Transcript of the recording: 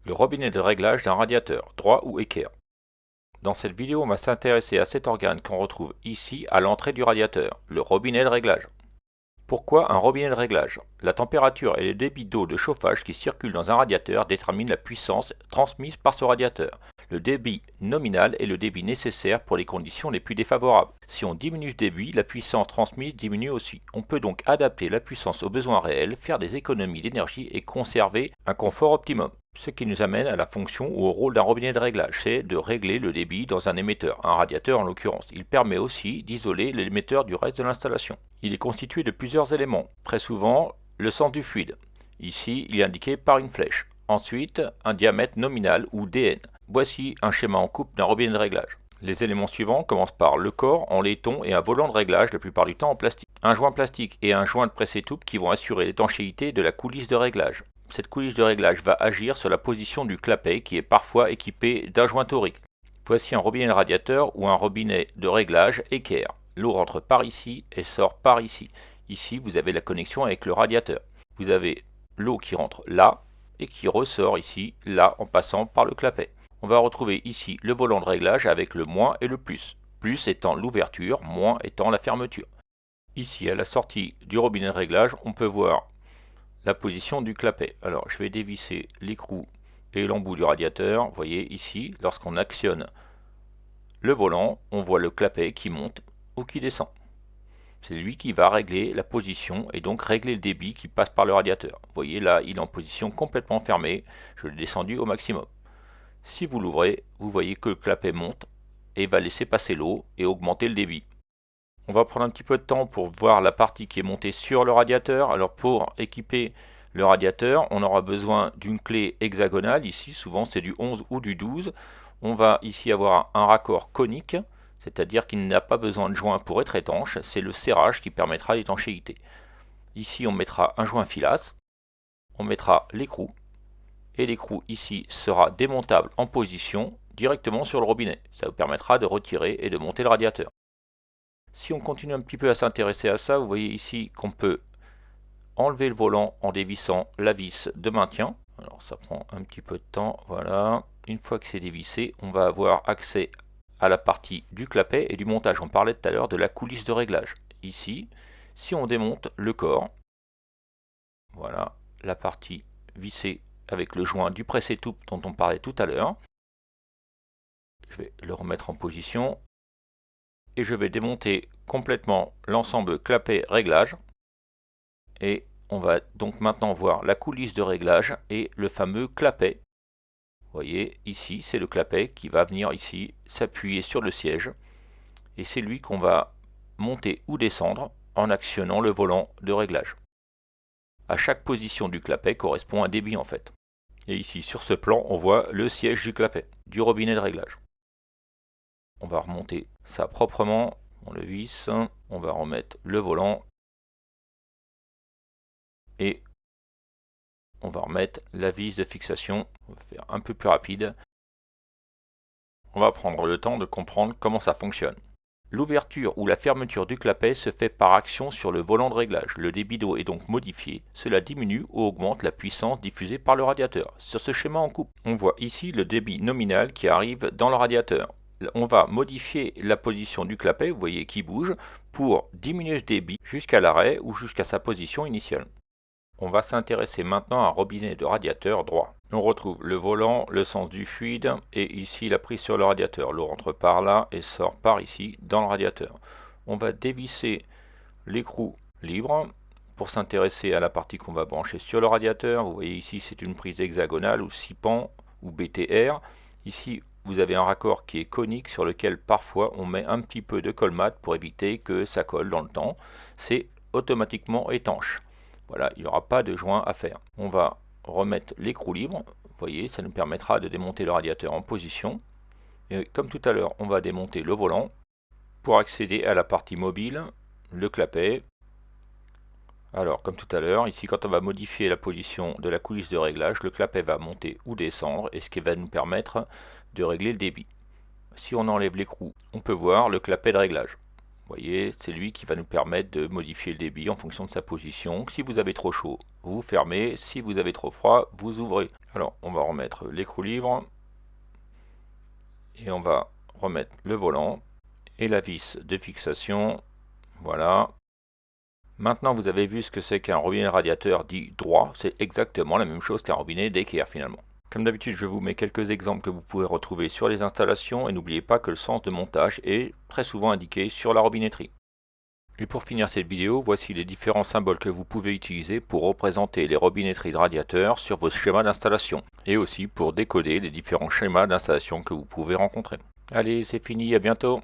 Le robinet de réglage d'un radiateur, droit ou équerre. Dans cette vidéo, on va s'intéresser à cet organe qu'on retrouve ici à l'entrée du radiateur, le robinet de réglage. Pourquoi un robinet de réglage? La température et le débit d'eau de chauffage qui circulent dans un radiateur déterminent la puissance transmise par ce radiateur. Le débit nominal est le débit nécessaire pour les conditions les plus défavorables. Si on diminue ce débit, la puissance transmise diminue aussi. On peut donc adapter la puissance aux besoins réels, faire des économies d'énergie et conserver un confort optimum. Ce qui nous amène à la fonction ou au rôle d'un robinet de réglage, c'est de régler le débit dans un émetteur, un radiateur en l'occurrence. Il permet aussi d'isoler l'émetteur du reste de l'installation. Il est constitué de plusieurs éléments, très souvent le sens du fluide. Ici, il est indiqué par une flèche. Ensuite, un diamètre nominal ou DN. Voici un schéma en coupe d'un robinet de réglage. Les éléments suivants commencent par le corps en laiton et un volant de réglage, la plupart du temps en plastique. Un joint plastique et un joint de presse-étoupe qui vont assurer l'étanchéité de la coulisse de réglage. Cette coulisse de réglage va agir sur la position du clapet qui est parfois équipé d'un joint torique. Voici un robinet de radiateur ou un robinet de réglage équerre. L'eau rentre par ici et sort par ici. Ici, vous avez la connexion avec le radiateur. Vous avez l'eau qui rentre là et qui ressort ici, là, en passant par le clapet. On va retrouver ici le volant de réglage avec le moins et le plus. Plus étant l'ouverture, moins étant la fermeture. Ici, à la sortie du robinet de réglage, on peut voir la position du clapet. Alors, je vais dévisser l'écrou et l'embout du radiateur. Vous voyez ici, lorsqu'on actionne le volant, on voit le clapet qui monte ou qui descend. C'est lui qui va régler la position et donc régler le débit qui passe par le radiateur. Vous voyez là, il est en position complètement fermée. Je l'ai descendu au maximum. Si vous l'ouvrez, vous voyez que le clapet monte et va laisser passer l'eau et augmenter le débit. On va prendre un petit peu de temps pour voir la partie qui est montée sur le radiateur. Alors pour équiper le radiateur, on aura besoin d'une clé hexagonale. Ici, souvent c'est du 11 ou du 12. On va ici avoir un raccord conique, c'est-à-dire qu'il n'a pas besoin de joint pour être étanche. C'est le serrage qui permettra l'étanchéité. Ici, on mettra un joint filasse. On mettra l'écrou. Et l'écrou ici sera démontable en position directement sur le robinet. Ça vous permettra de retirer et de monter le radiateur. Si on continue un petit peu à s'intéresser à ça, vous voyez ici qu'on peut enlever le volant en dévissant la vis de maintien. Alors ça prend un petit peu de temps, voilà. Une fois que c'est dévissé, on va avoir accès à la partie du clapet et du montage. On parlait tout à l'heure de la coulisse de réglage. Ici, si on démonte le corps, voilà la partie vissée avec le joint du presse-étoupe dont on parlait tout à l'heure. Je vais le remettre en position. Et je vais démonter complètement l'ensemble clapet réglage et on va donc maintenant voir la coulisse de réglage et le fameux clapet. Vous voyez ici c'est le clapet qui va venir ici s'appuyer sur le siège et c'est lui qu'on va monter ou descendre en actionnant le volant de réglage. À chaque position du clapet correspond un débit en fait. Et ici sur ce plan on voit le siège du clapet, du robinet de réglage. On va remonter ça proprement, on le visse, on va remettre le volant et on va remettre la vis de fixation. On va faire un peu plus rapide. On va prendre le temps de comprendre comment ça fonctionne. L'ouverture ou la fermeture du clapet se fait par action sur le volant de réglage. Le débit d'eau est donc modifié. Cela diminue ou augmente la puissance diffusée par le radiateur. Sur ce schéma en coupe, on voit ici le débit nominal qui arrive dans le radiateur. On va modifier la position du clapet, vous voyez qui bouge, pour diminuer ce débit jusqu'à l'arrêt ou jusqu'à sa position initiale. On va s'intéresser maintenant à un robinet de radiateur droit. On retrouve le volant, le sens du fluide et ici la prise sur le radiateur. L'eau rentre par là et sort par ici dans le radiateur. On va dévisser l'écrou libre pour s'intéresser à la partie qu'on va brancher sur le radiateur. Vous voyez ici c'est une prise hexagonale ou 6 pans ou BTR. Ici vous avez un raccord qui est conique sur lequel parfois on met un petit peu de colmate pour éviter que ça colle dans le temps. C'est automatiquement étanche. Voilà, il n'y aura pas de joint à faire. On va remettre l'écrou libre. Vous voyez, ça nous permettra de démonter le radiateur en position. Et comme tout à l'heure, on va démonter le volant pour accéder à la partie mobile, le clapet. Alors, comme tout à l'heure, ici, quand on va modifier la position de la coulisse de réglage, le clapet va monter ou descendre, et ce qui va nous permettre de régler le débit. Si on enlève l'écrou, on peut voir le clapet de réglage. Vous voyez, c'est lui qui va nous permettre de modifier le débit en fonction de sa position. Si vous avez trop chaud, vous fermez. Si vous avez trop froid, vous ouvrez. Alors, on va remettre l'écrou libre. Et on va remettre le volant et la vis de fixation. Voilà. Maintenant, vous avez vu ce que c'est qu'un robinet radiateur dit droit. C'est exactement la même chose qu'un robinet d'équerre finalement. Comme d'habitude, je vous mets quelques exemples que vous pouvez retrouver sur les installations et n'oubliez pas que le sens de montage est très souvent indiqué sur la robinetterie. Et pour finir cette vidéo, voici les différents symboles que vous pouvez utiliser pour représenter les robinetteries de radiateurs sur vos schémas d'installation et aussi pour décoder les différents schémas d'installation que vous pouvez rencontrer. Allez, c'est fini, à bientôt!